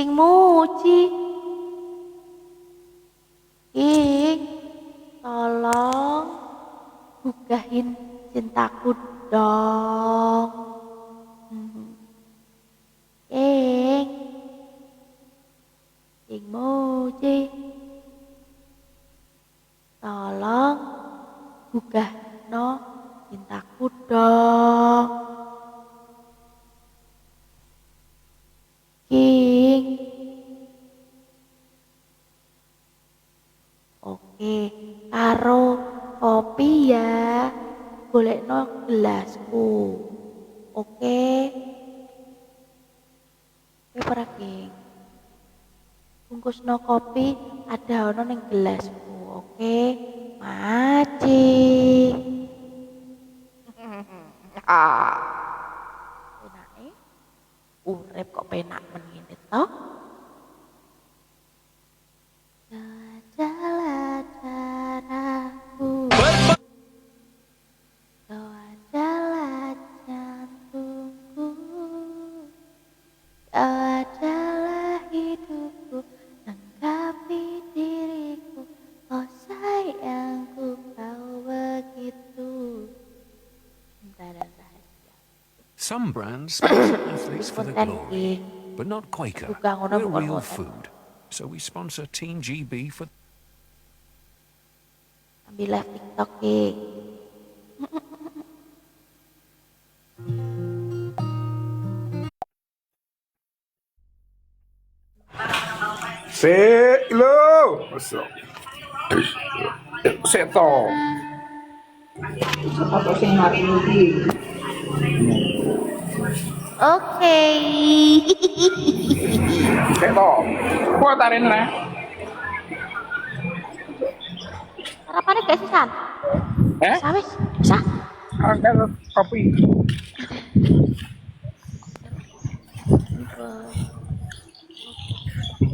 King Muji, King, tolong bukain cintaku dong. King, King Muji, tolong buka no cintaku dong. King, oke, karo kopi ya, golekno gelasku. Oke, para King, bungkusno kopi ada ono ning gelasku. Oke, maci. Penake urip kok penak men ngene to. Jelajalah daraku, kau adalah jantungku, kau adalah hidupku, lengkapi diriku, oh sayangku kau begitu. Cinta dan rahasia. Some brands sponsor athletes for the Konten glory, King, but not Quaker. bukan ngono We're bukan real konten. food, so we sponsor Team GB for. Ambil live TikTok King. Lo, seto. Atau sing mati iki. Oke. Seto. Kuat tarin lah. Harapannya gak sisan? Sawis, bisa? Angkat kopi.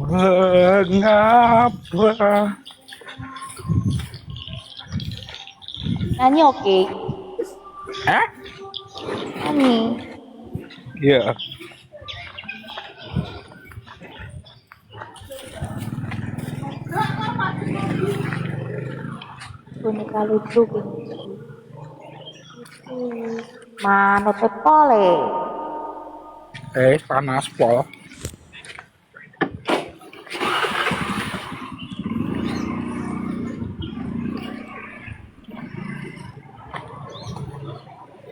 Mengapa? Nyanyi oke. Nyanyi. Iya. Boneka lucu King. Manut pole. Panas pol.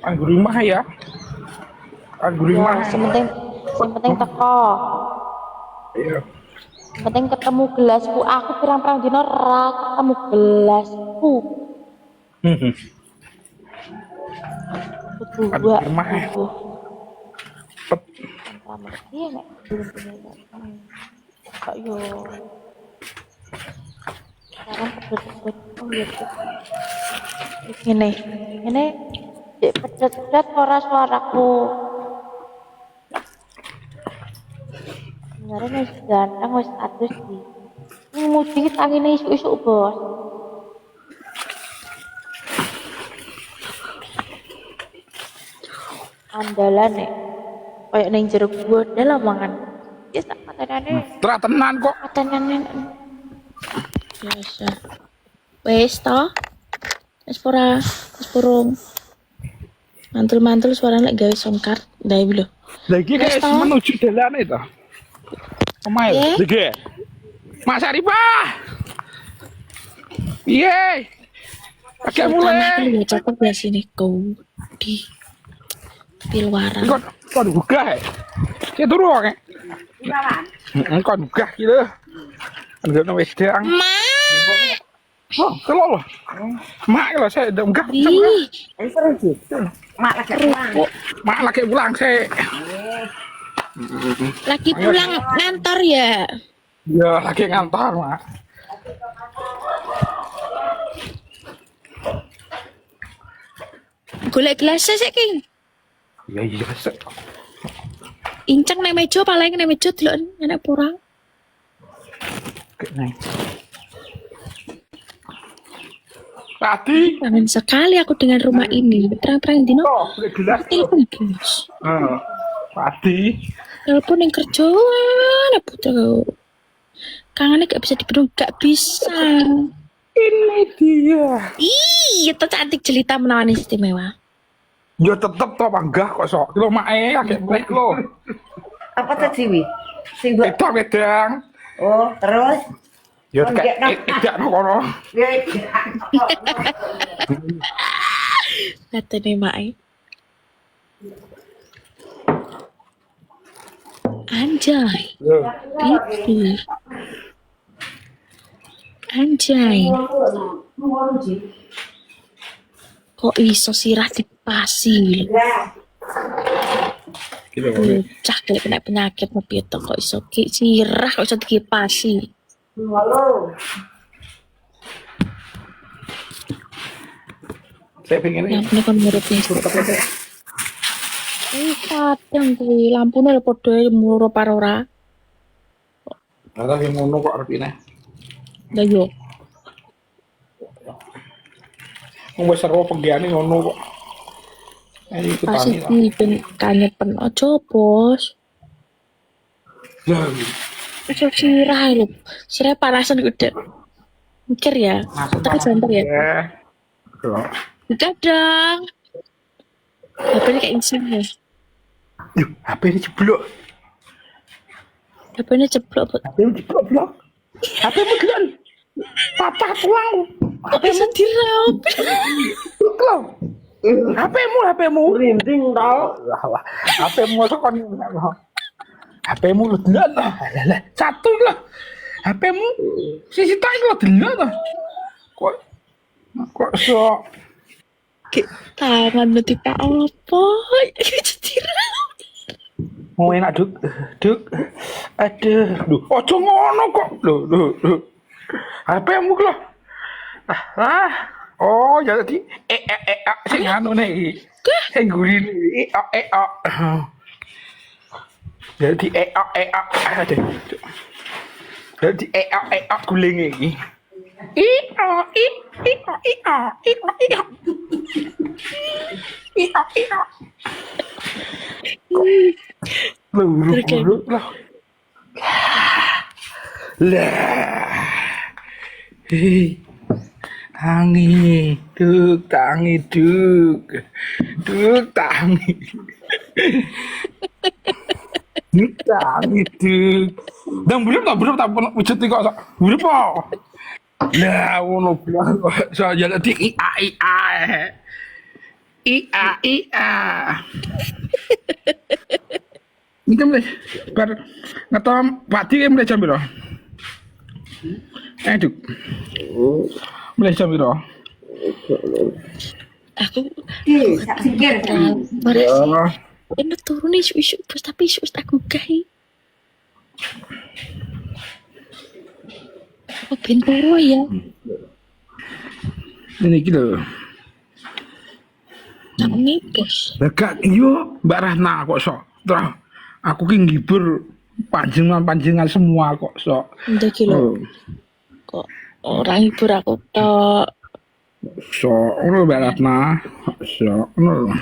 Anggur rumah ya. Anggur rumah. Ya, sementing teko. Iya. Penting ketemu gelasku. Aku pirang-pirang dino ra ketemu gelasku. Berdua. Rumah. Iya nek belum punya. Kok yo. Sekarang pedot-pedot. Oh iya. Ini pedot-pedot suaraku. Sebenarnya wis ganteng wis atus di. Ini mudik tangine isu-isu bos. Andalan nek kayak ning jeruk bodol omongan. Ya tak patenane. Tenan kok. Patenane. Biasa. Wis to. Wis purung. Mantul-mantul suaranya lek gawe sound card. Ndai lho. Lagi kayak menuju jalan itu. Omae, lagi. Mas Arifah. Iya. Agak mulai. Ya cakep ya sini kau di luaran. Kok buka ya? Kita turu oke. Kok buka gitu. Ada wis deang. Oh, kalau mak kalau saya udah enggak. Mak lagi pulang saya. Lagi pulang ngantor ya? Ya lagi ngantor mak. Golek gelasnya sih King. Iya sih. Inceng nek meja paling nek meja delok enak kurang. Oke, Tadi. Kangen sekali aku dengan rumah ini. Terang-terang dino. Oh, gelas. Telepon gelas. Tadi Telepon yang kerjaan apa tuh? Kangennya gak bisa dibendung, gak bisa. Ini dia. Iya, tuh cantik jelita menawan istimewa. Ya tetep toh panggah kok sok. Lo mae akeh plek lo. Apa tadi wi? Sing mbok Wedang. oh terus Ya tidak no kono. ya Kata nih Mai. Anjay, pipi. Anjay, kok iso sirah dipasi? Gitu. Cah kayak kena penyakit mau piye kok iso sirah kok iso dikipasi. halo Saya pengen Yang ini kan muridnya. Kadang kuwi lampune lho padha muro parora. Ada yang ngono kok arepine. Lah yo, Wong wis seru penggane ngono kok. Ayo ikut pasti tani lah. ben kanyepen aja, Bos. Lah, Iso sirah lho. Sirah panasan udah. Mikir ya. Tapi santai ya. Yo. Kadang. HP-nya kayak insang ya. Yuh, HP ini jeblok. HP-nya jeblok, Bos. HP ini jeblok. HP mu gelan. Patah tulang. Kok bisa diraup? Lo. HP-mu. rinding tau Lah, HP-mu kok kon HP-mu lu delok lah. Lah, satu lah. HP-mu sisi tak lo delok lah. Kok sok Tangan nanti pak apa? Jadi diraup. mau enak duk. Aduh, ojo ngono kok. Loh. HP-mu lho. Ah. Oh, jadi sing anu nih. Sing gurin Jadi aduh. Jadi guling iki. Buruk lah. Lah. Hei. Tangi, duk. Tangi, duk. Dan belum tak wujud kok. Belum kok. Lah, ngono bilang kok saya jadi ia. Ini kan mulai bar ngetom pati kan mulai jam berapa? Duk. Mulai jam berapa? Aku sak sikir marah. Ini turun isu-isu, Bos, tapi isu aku gay. Apa bentoro ya? Ini gitu. Ini Bos. Legak iyo Mbak Rahna kok sok. Terus aku ki ngibur panjenengan semua kok sok. Udah kilo. Kok orang hibur aku tok. Sok ngono Mbak Rahna. Sok ngono.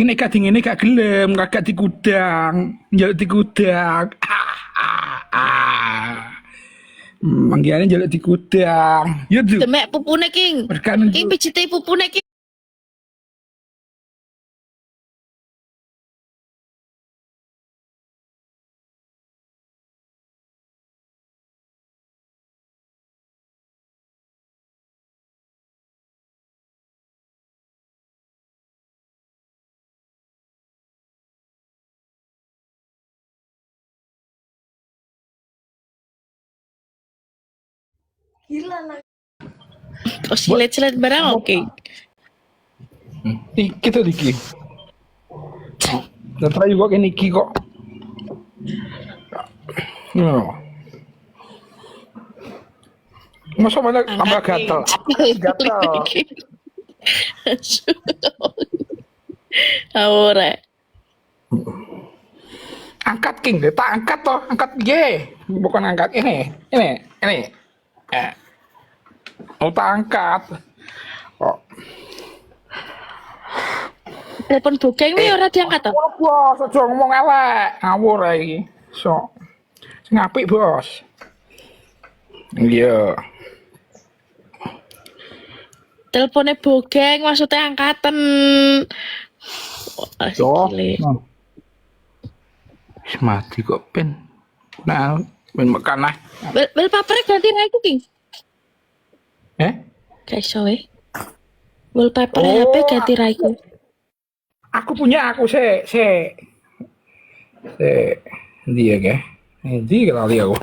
Ini gak gelem, gak digudang, njaluk digudang. Manggiane njaluk digudang. Ya tuh. Demek pupune King. Berkan King pijite pupune King. Oh, silet-silet barang oke. iki tuh iki. Datra juga kene iki kok. No. Masa mana tambah gatel. Gatel. Ora. Angkat King, tak angkat toh, angkat piye? Bukan angkat ini. Oh, tak angkat. Oh. telepon bokeng nih ora diangkat to. Oh, bos, aja ngomong elek. Ngawur ae iki. Sok. Sing apik, Bos. Iya. Teleponnya bokeng maksudnya angkatan. Wah, Yo. gile. Wis mati kok pen. Nah, ben makan ah. Bel papernya ganti raiku King. Kayak iso wallpaper HP ganti raiku. Aku punya aku Endi ya, Ge? Endi lali aku.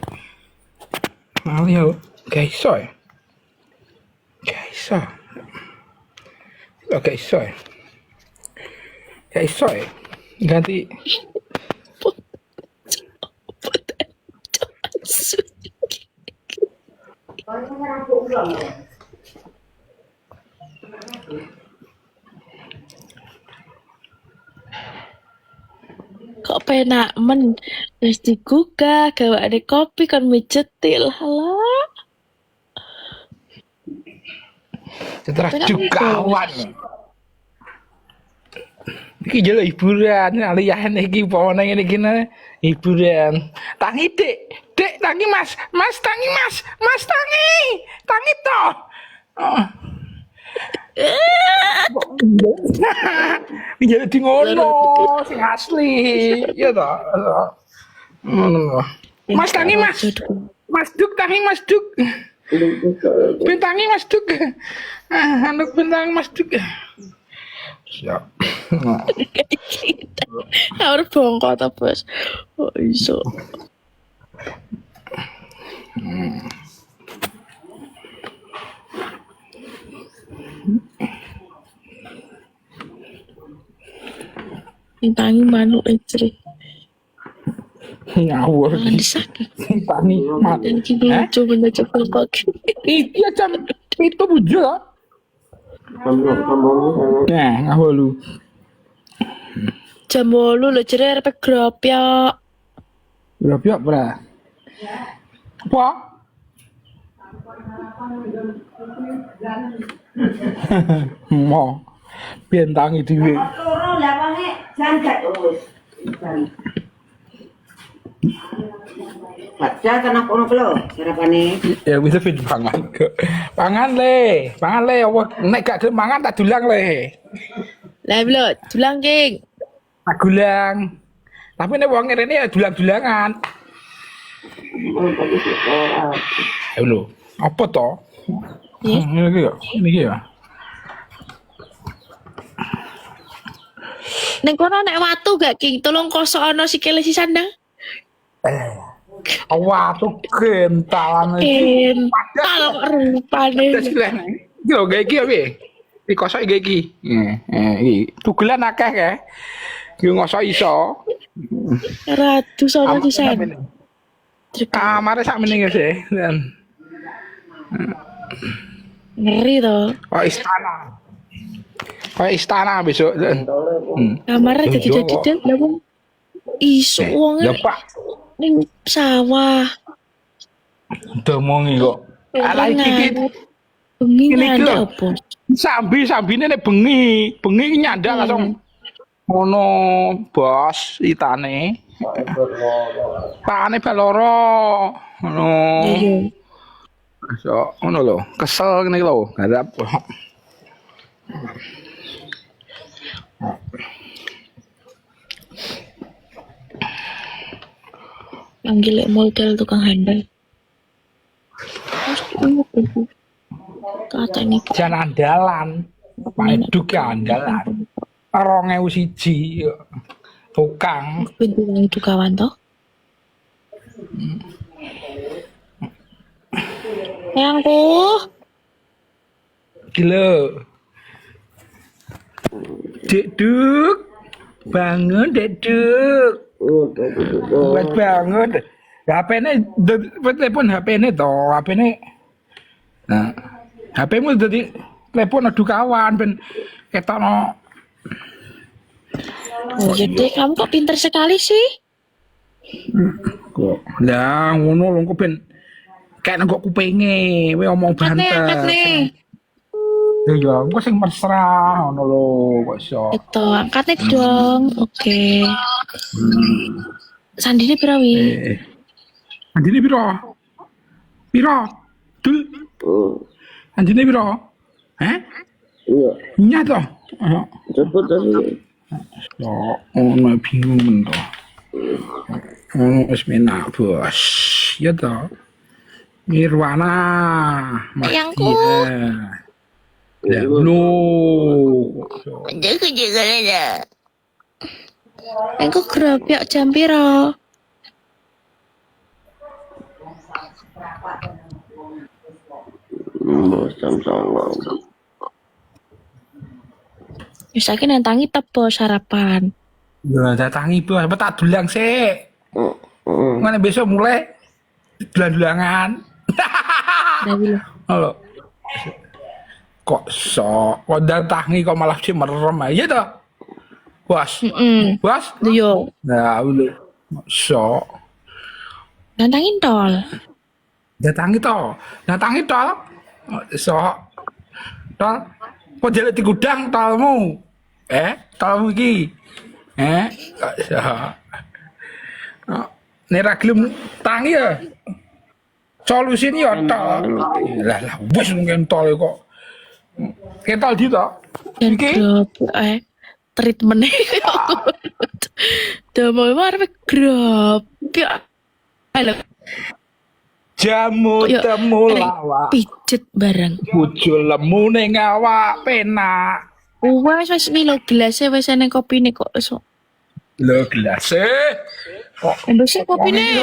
Lali aku. Gak iso ya. Gak iso. Gak iso ya. Gak iso ya. Ganti. Kok penak men wis digugah gawane kopi kon mijetil halah. Setelah Penak jugawan. Iki jelo hiburan, alian iki pawone ngene iki hiburan. Tangi Dek, Dek tangi Mas, Mas tangi Mas, Mas tangi. Tangi toh. Oh. Iki jadi ngono, sing asli. Ya toh. Ngono. Mas tangi Mas. Mas Duk tangi Mas Duk. Bentangi Mas Duk. Anu bentang Mas Duk. Siap. Harus bongkok ta, Bos. Oh iso. Tangi manuk ecre. Ngawur. Jangan disakit. Tangi mat. Dan kita lucu benda cepel kok. Iya jam itu bujo lah. Nah, ngawur lu. Jam 8 lho jere arep grop ya. Berapa bra? Apa? Mau bentangi dhewe. Loro lawange jangkat wis. Baca kan aku lho sarapane. Ya bisa fit pangan. Pangan le, apa nek gak gelem mangan tak dulang le. Lah lho, dulang King. Tak gulang. Tapi nek wong rene ya dulang-dulangan. Ayo lho, apa to? Ya. Ini iki ya. Ning kono nek watu gak King, tolong kosokno sikile sisan dah. Watu gentalan iki. Kental rupane. Wis leh. Iki lho gawe iki piye? Dikosok gawe iki. Iki tugelan akeh kae. Yo ngosok iso. Ratu sono sisan. Kamare sak meneng sih. Ngeri to. Oh istana. Kayak istana besok. Kamarnya jadi lah wong iso wong Ya Pak, ning sawah. domongi kok. Ala iki Bengi Ini iki lho. nyandak apa? sambine nek bengi nyandak langsung ngono bos itane. Pakane baloro. Ngono. Iya. So, ngono lho, kesel ngene lho, garap. Panggil model tukang handal. Kata ini Jan andalan. Pak Eduk ya andalan. 2001 tukang. pintu yang itu kawan toh. Sayangku, Gila. Dek Duk. Bangun Dek Duk. Wes bangun. HP-ne telepon HP-ne to, HP-ne. Nah, HP-mu dadi telepon adu kawan ben ketokno. oh jadi kamu kok pinter sekali sih? Kok. Lah ngono lho kok ben kayak nang kupinge, kowe omong Angkat nih, angkat banter. nih. Iya, gua sing mesra ngono lho, kok iso. Itu angkatnya dong. Oke. Sandine pira wi? Andine piro? Piro? Dul. Andine piro? Hah? Iya, Iya toh? cepet tapi. Ya, ono bingung men toh. Ono wis menak, Bos. Ya toh. Nirwana. Ayangku. Ya, lu. Jaga aja. Engko grobyak jam pira? Jam songo. Wis saiki nentangi tebo sarapan. Ya, datangi Bos, apa tak dulang sik. Mana besok mulai dulang-dulangan. Dewi lho. Halo. Kok sok, kok datangi kok malah sih merem aja toh. Bos. Bos. Yo, Nah, udah. Sok. nantangin tol. Datangi toh. Datangi toh. Sok. Tol. Kok jalan di gudang tolmu? Tolmu iki. Kok sok. Nek ra gelem tangi ya. Solusine ya tol. Lah wis mungkin tol kok. Ketol di toh. Dan grobyak treatment-e. Demo arep grobyak. Halo, Jamu Yuk, temu arek lawak. pijet bareng. Bojo lemu ning awak penak. Wes milo gelasnya wes neng kopine kok iso. Lho gelas kok Wes kopine.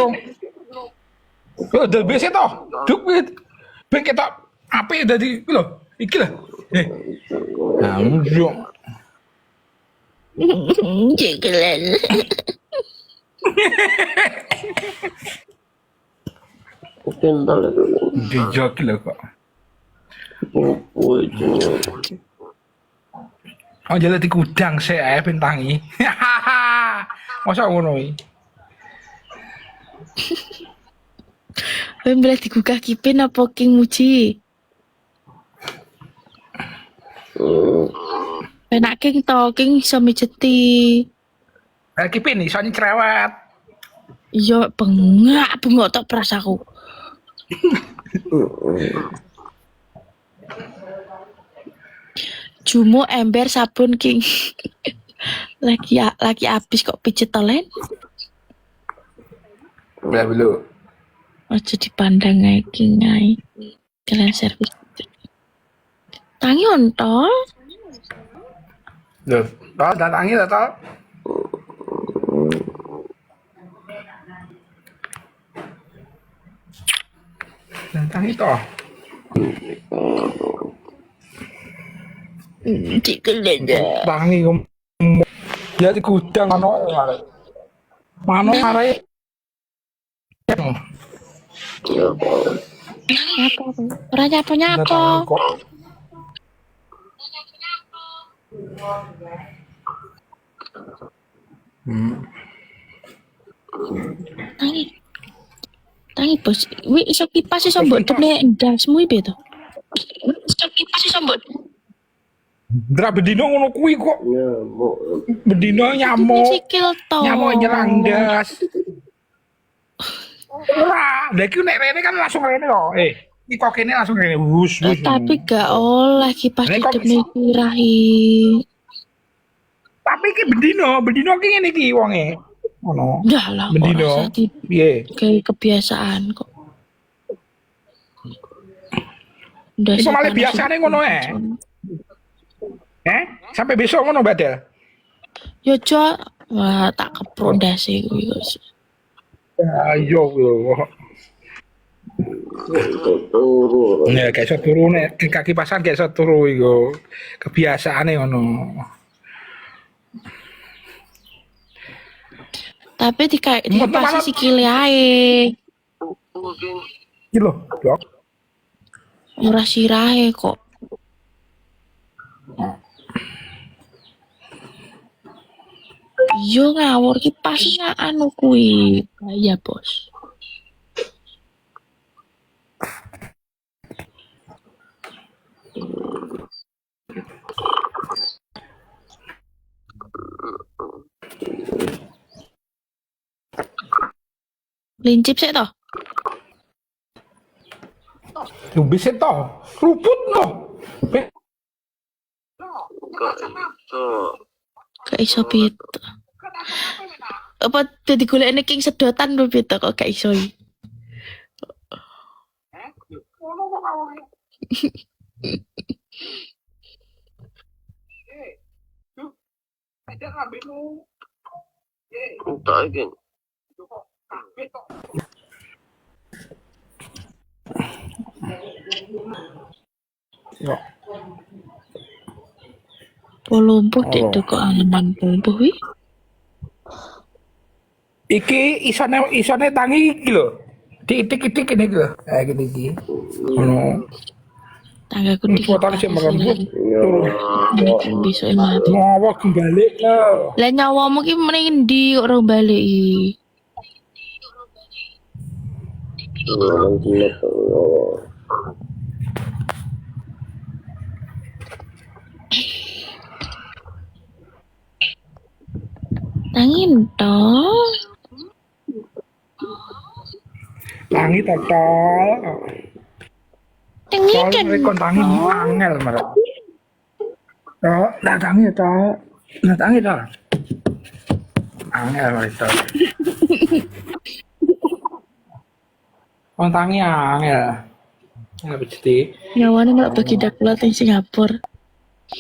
lho del bese to. Duk wit. Ben ketok apik dadi lho. Iki lho. Yo. Jegelan. Kental itu. Dijok lho kok. Popo itu. Oh jalan di gudang sik ae ben tangi. Masa ngono iki? Wes boleh digugah kipin apa king muji? Penak king to, king iso mijeti. Kipin iso cerewet. Iya bengak tok perasaku. Jumo ember sabun king. lagi habis kok pijet tolen. Ya belum. Aja dipandang ae king ae. Kalian servis. Tangi ontol. Lho, tol datangi ta tol. Datangi toh. Dikelen. Tangi ya di gudang ano arek. Mano arek. Ya, Nyapa? Ora nyapa-nyapa. Datangi kok. Tangi. Tangi bos. Wi iso kipas iso mbok tene ndasmu piye to? Iso kipas iso mbok. Dra bedino ngono kuwi kok. ya, mau. Bedino nyamuk. Sikil to. Nyamuk nyerang ndas. Ora, lha iki nek rene kan langsung rene kok. Iki kok kene langsung rene wus. Tapi gak oleh kipas Nek kok didemne kirahi. Tapi iki bedino ki ngene iki wonge. Ngono. Dah lah kok Bedino. rasa di Piye? kayak kebiasaan kok. Udah Iku malah panas biasane ngono Sampai besok ngono badal. Yo Jo, wah tak keprok ndase kuwi guys. Ayo lho. Turu. Ya gak iso turu nek di kaki pasan gak iso turu iku. Kebiasaane ngono. Tapi Metu dipasi mana? sikile ae. Iki lho, Dok. Ora sirahe kok. Yo ngawur ki pasnya anu kuwi. Ya bos. Lincip sih toh. Lu bisa toh, keruput toh. Gak Gak iso. iso pito. Apa dadi golekne king sedotan lho pito kok gak iso. Tak lagi. Yo. Polompo dek Oh. toko Alaman Polompo wi. Iki isone tangi iki lho. Diitik-itik ini lho. Kayak gini iki. Ono Tanggaku potong sih makan bu. Ya. besok mati. Ngawa kembali ke. Lah nyawamu ki mending ndi kok ora balik iki. Memang gila tuh. Nangin toh. Tangi total. Nangin Soalnya kan. mereka tangi angel mereka. Oh, nah tangi toh. Nah tangi toh. Angel mereka. Oh tangi angel. Nggak bisa. Nyawane malah bagi dakulat yang Singapura.